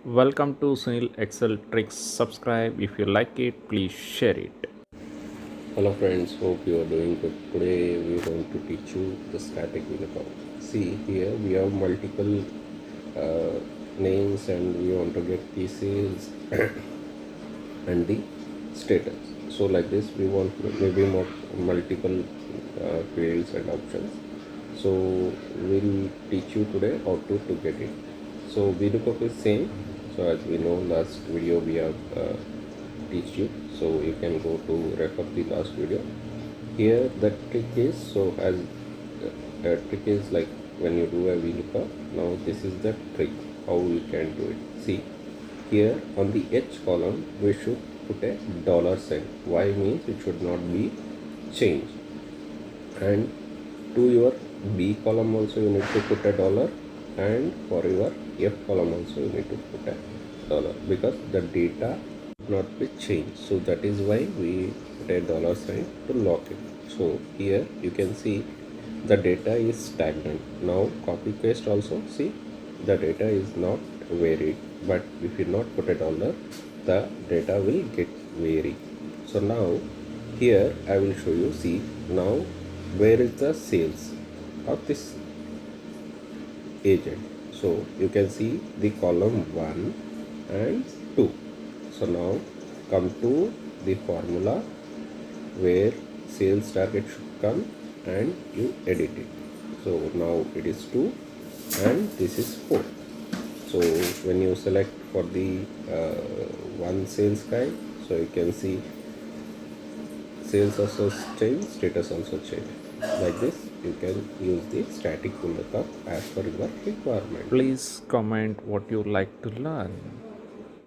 Welcome to Sunil Excel Tricks. Subscribe if you like it, please share it. Hello friends, hope you are doing good. Today we are going to teach you the static lookup. See here we have multiple names and we want to get the sales and the status. So like this we want maybe more multiple fields and options. So we'll teach you today how to get it. So VLOOKUP is same. So as we know last video we have teach you, so you can go to refer the last video. Here the trick is, so as trick is like when you do a VLOOKUP, now this is the trick how you can do it. See here on the H column we should put a dollar sign. Why means it should not be changed, and to your B column also you need to put a dollar, and for your F column also you need to put a dollar, because the data not be changed. So that is why we put a dollar sign to lock it. So here you can see the data is stagnant. Now copy paste also, see the data is not varied, but if you not put a dollar the data will get vary. So now here I will show you. See now where is the sales of this agent. So you can see the column 1 and 2. So now come to the formula where sales target should come and you edit it. So now it is 2 and this is 4. So when you select for the one sales guy, so you can see sales also change, status also change. Like this you can use the static lookup as per your requirement. Please comment what you like to learn.